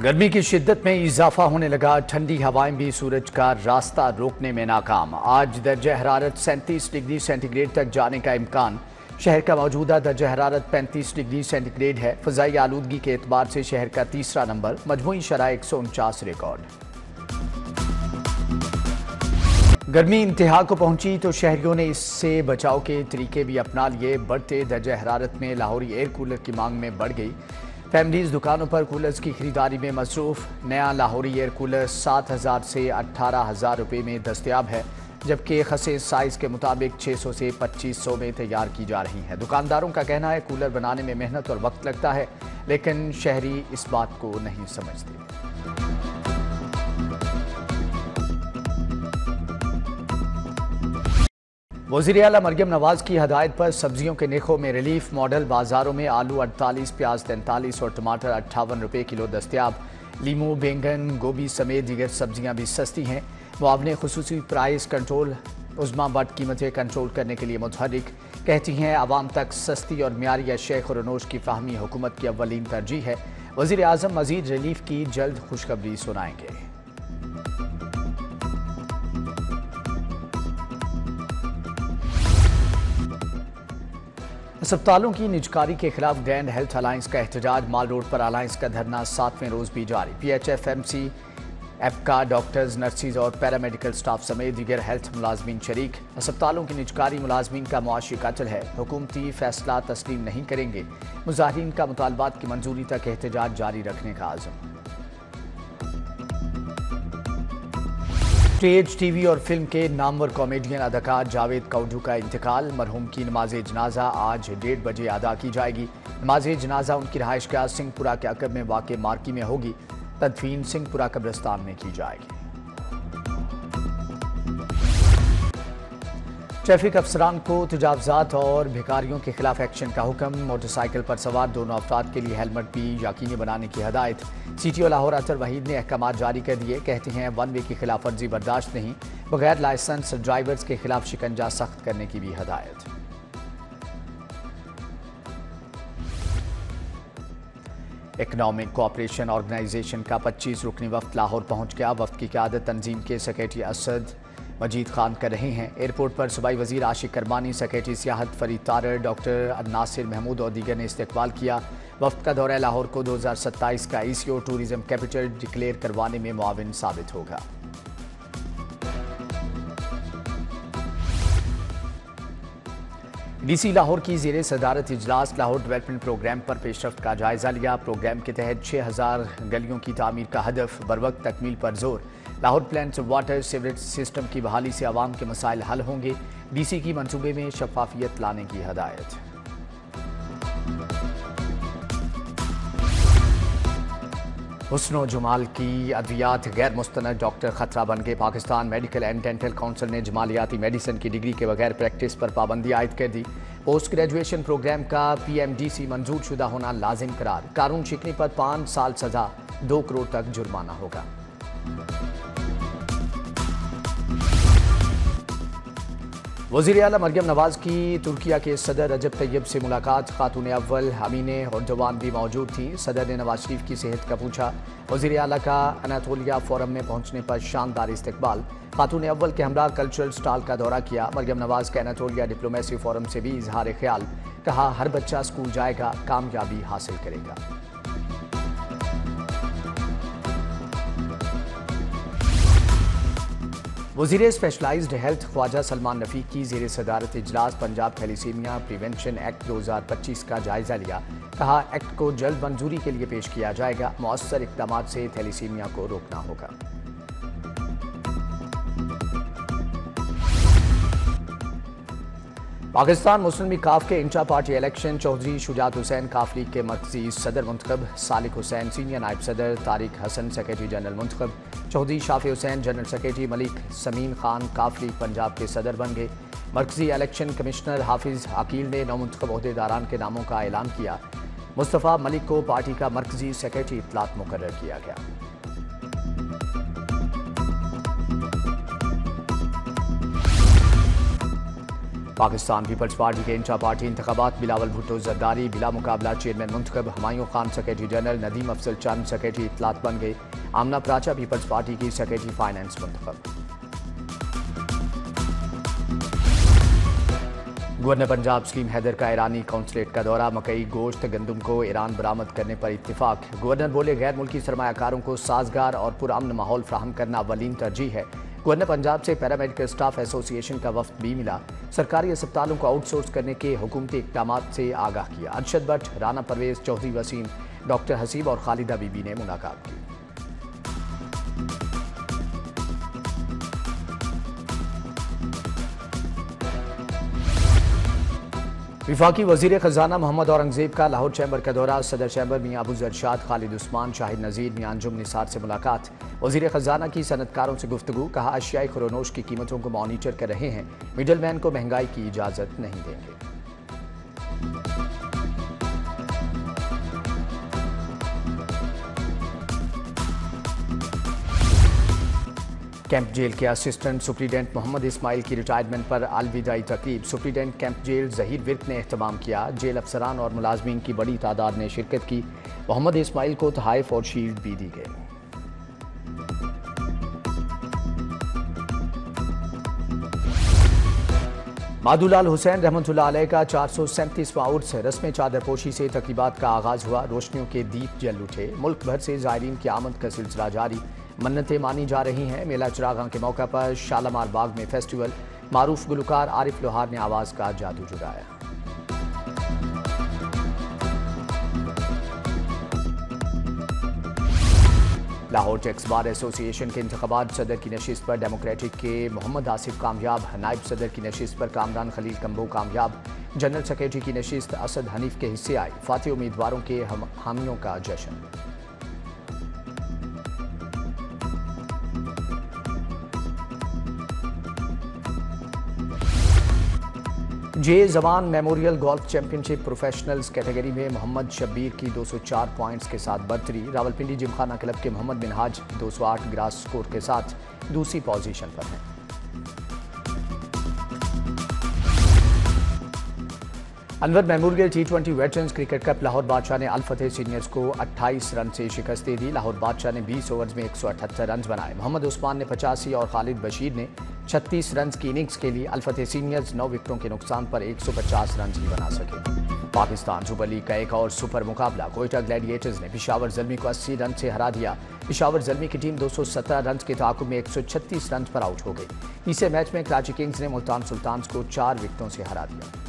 गर्मी की शिद्दत में इजाफा होने लगा। ठंडी हवाएं भी सूरज का रास्ता रोकने में नाकाम। आज दर्जा हरारत 37 डिग्री सेंटीग्रेड तक जाने का इम्कान। शहर का मौजूदा दर्जा हरारत 35 डिग्री सेंटीग्रेड है। फ़ज़ाई आलूदगी के एतबार से शहर का तीसरा नंबर। मजमूई शरह 149 रिकॉर्ड। गर्मी इंतहा को पहुंची तो शहरियों ने इससे बचाव के तरीके भी अपना लिए। बढ़ते दर्जा हरारत में लाहौरी एयर कूलर की मांग में बढ़ गई। फैमिलीज दुकानों पर कूलर्स की खरीदारी में मसरूफ। नया लाहौरी एयर कूलर 7,000 से 18,000 रुपये में दस्तयाब है, जबकि खसे साइज के मुताबिक 600 से 2500 में तैयार की जा रही है। दुकानदारों का कहना है कूलर बनाने में मेहनत और वक्त लगता है, लेकिन शहरी इस बात को नहीं समझते। वज़ीर आला मरियम नवाज की हदायत पर सब्जियों के नरखों में रिलीफ। मॉडल बाजारों में आलू 48, प्याज 43 और टमाटर 58 रुपये किलो दस्तयाब। लीमू, बैंगन, गोभी समेत दीगर सब्जियां भी सस्ती हैं। मुआवने खुसूसी प्राइस कंट्रोल उज़्मा बट कीमतें कंट्रोल करने के लिए मुतहर्रिक। कहती हैं आवाम तक सस्ती और मियारी अशिया खुरनोश की फाहमी हुकूमत की अव्वलीन तरजीह है। वज़ीर आज़म मज़ीद रिलीफ की जल्द खुशखबरी सुनाएंगे। अस्पतालों की निजकारी के खिलाफ ग्रैंड हेल्थ अलायंस का एहतजाज। माल रोड पर अलायंस का धरना 7वें रोज भी जारी। PHFMC, एपका, डॉक्टर्स, नर्सिस और पैरामेडिकल स्टाफ समेत दीगर हेल्थ मुलाजमीन शरीक। अस्पतालों की निजकारी मुलाजमीन का मुआशी कत्ल है, हुकूमती फैसला तस्लीम नहीं करेंगे। मुजाहिरीन का मुतालबात की मंजूरी तक एहतजाज जारी रखने का आज़म। स्टेज, टीवी और फिल्म के नामवर कॉमेडियन अदाकार जावेद कौडू का इंतकाल। मरहूम की नमाज जनाजा आज 1:30 बजे अदा की जाएगी। नमाज जनाजा उनकी रहायशगाह सिंहपुरा के अकब में वाक़ मार्की में होगी। तदफीन सिंहपुरा कब्रिस्तान में की जाएगी। ट्रैफिक अफसरान को तजावजात और भिखारियों के खिलाफ एक्शन का हुक्म। मोटरसाइकिल पर सवार दोनों अफराद के लिए हेलमेट भी यकीनी बनाने की हदायत। CTO लाहौर अतर वहीद ने अहकाम जारी कर दिए। कहते हैं 1 वे की खिलाफ वर्जी बर्दाश्त नहीं। बगैर लाइसेंस ड्राइवर्स के खिलाफ शिकंजा सख्त करने की भी हदायत। इकनॉमिक कोऑपरेशन ऑर्गेनाइजेशन का 25 रुकनी वफ्द लाहौर पहुंच गया। वफ्द की क़यादत तंजीम के सेक्रेटरी असद मजीद खान कर रहे हैं। एयरपोर्ट पर सूबाई वजीर आशिक करमानी, सेक्रेटरी सियाहत फरीद तारर, डॉक्टर नासिर महमूद और दीगर ने इस्तकबाल किया। वफ्द का दौरा लाहौर को 2027 का ECO टूरिज्म कैपिटल डिक्लेयर करवाने में मुआविन साबित होगा। DC लाहौर की ज़ेरे सदारत इजलास लाहौर डेवलपमेंट प्रोग्राम पर पेशरफ्त का जायजा लिया। प्रोग्राम के तहत 6000 गलियों की तामीर का हदफ, बरवक्त तकमील पर जोर। Lahore plant water sewerage system की बहाली से आवाम के मसाइल हल होंगे। DC की मंसूबे में शफाफियत लाने की हदायत। हुस्न जमाल की अद्वियात गैर मुस्तनद डॉक्टर खतरा बन गए। Pakistan medical and dental council ने जमालियाती मेडिसिन की डिग्री के बगैर प्रैक्टिस पर पाबंदी आयद कर दी। पोस्ट ग्रेजुएशन प्रोग्राम का PMDC मंजूर शुदा होना लाजिम करार। कानून शिकने पर 5 साल सजा, 2 करोड़ तक जुर्माना होगा। वज़ीर आला मरियम नवाज की तुर्किया के सदर रजब तैयब से मुलाकात। खातून अव्वल अमीने अर्दोगान भी मौजूद थी। सदर ने नवाज शरीफ की सेहत का पूछा। वज़ीर आला का अनातोलिया फोरम में पहुंचने पर शानदार इस्तकबाल। खातून अव्वल के हमरा कल्चरल स्टॉल का दौरा किया। मरियम नवाज के अनातोलिया डिप्लोमेसी फोरम से भी इजहार ख्याल। कहा हर बच्चा स्कूल जाएगा, कामयाबी हासिल करेगा। वज़ीर स्पेशलाइज्ड हेल्थ ख्वाजा सलमान नफ़ी की ज़ेरे सदारत इजलास पंजाब थैलीसीमिया प्रिवेंशन एक्ट 2025 का जायजा लिया। कहा एक्ट को जल्द मंजूरी के लिए पेश किया जाएगा। मौसर इक़दामात से थैलीसीमिया को रोकना होगा। पाकिस्तान मुस्लिम लीग काफ के intra party election. Chaudhry Shujaat Hussain Q league के मरकजी सदर मुंतखब। सालिक हुसैन सीनियर नायब सदर। तारिक हसन सेक्रेटरी जनरल मुंतखब। Chaudhry Shafi Hussain general secretary. Malik Sameen Khan Q league Punjab के सदर बन गए। मरकजी इलेक्शन कमिश्नर हाफिज अकील ने नौमुंतखब ओहदेदारान के नामों का ऐलान किया। मुस्तफ़ा मलिक को पार्टी का मरकजी सेक्रेटरी इत्तलात मुकर्रर किया गया। पाकिस्तान पीपल्स पार्टी के इंचा पार्टी इंतखाबात बिलावल भुट्टो जरदारी बिला मुकाबला चेयरमैन मुंतखब, Humayun Khan secretary general, Nadeem Afzal Chand secretary इत्तलात बन गए, आमना प्राचा पीपल्स पार्टी की सेक्रेटरी फाइनेंस मुंतखब। गवर्नर पंजाब सलीम हैदर का ईरानी कौंसलेट का दौरा, मकई गोश्त गंदम को ईरान बरामद करने पर इत्तिफाक। गवर्नर बोले गैर मुल्की सरमायाकारों को साजगार और पुरअमन माहौल फ्राहम करना अवलीन तरजीह है। गवर्नर पंजाब से पैरामेडिकल स्टाफ एसोसिएशन का वफ्द भी मिला, सरकारी अस्पतालों को आउटसोर्स करने के हुकूमती इक़दामात से आगाह किया। अरशद भट्ट, राना परवेज, चौधरी वसीम, डॉक्टर हसीब और खालिदा बीबी ने मुलाकात की। विफाकी वजीर खजाना मोहम्मद औरंगजेब का लाहौर चैम्बर का दौरा, सदर चैम्बर मियां अबू जरशाद, खालिद उस्मान, शाहिद नजीर, मियां अंजुम निसार से मुलाकात। वजीर खजाना की सनतकारों से गुफ्तगू, कहा अशियाई खुरोनोश की कीमतों को मॉनिटर कर रहे हैं, मिडल मैन को महंगाई की इजाजत नहीं देंगे। कैंप जेल के असिस्टेंट सुप्रीडेंट मोहम्मद इस्माइल की रिटायरमेंट पर अलविदाई तकरीब, superintendent camp jail Zaheer Virk ने एहतमाम किया। जेल अफसरान और मुलाजमीन की बड़ी तादाद ने शिरकत की। मोहम्मद इस्माइल को तोहफे और शील्ड भी दी गई। मादुलाल हुसैन रहमतुल्लाह अलैह का 437वां उर्स, रस्म चादरपोशी से तकरीबात का आगाज हुआ। रोशनियों के दीप जल उठे, मुल्क भर से ज़ायरीन की आमद का सिलसिला जारी, मन्नतें मानी जा रही हैं। मेला चिरागां के मौका पर शालामार बाग में फेस्टिवल, मारूफ गुलकार आरिफ लोहार ने आवाज़ का जादू जुगाया। लाहौर टैक्स बार एसोसिएशन के इंतखाबात, सदर की नशिस्त पर डेमोक्रेटिक के मोहम्मद आसिफ कामयाब, नायब सदर की नशिस्त पर कामरान खलील कम्बो कामयाब, जनरल सेक्रेटरी की नशिस्त असद हनीफ के हिस्से आई। फातिह उम्मीदवारों के हामियों का जश्न। जे जवान memorial golf championship professionals category में मोहम्मद शब्बीर की 204 पॉइंट्स के साथ बर्तरी। रावलपिंडी जिमखाना क्लब के मोहम्मद मिनहाज 208 ग्रास स्कोर के साथ दूसरी पोजीशन पर हैं। Anwar memorial T20 veterans cricket cup, Lahore बादशाह ने अल फतेह सीनियर्स को 28 रन से शिकस्त दे दी। लाहौर बादशाह ने 20 ओवर्स में 178 रन बनाए। मोहम्मद उस्मान ने 85 और खालिद बशीर ने 36 रन की इनिंग्स के लिए अल फतेह सीनियर्स 9 विकेटों के नुकसान पर 150 रन ही बना सके। पाकिस्तान सुपर लीग का एक और सुपर मुकाबला, कोयटा ग्लैडिएटर्स ने पिशावर ज़ल्मी को 80 रन से हरा दिया। पिशावर ज़ल्मी की टीम 217 रन के ताक़ुब में 136 रन पर आउट हो गई। तीसरे मैच में कराची किंग्स ने मुल्तान सुल्तान्स को 4 विकेटों से हरा दिया।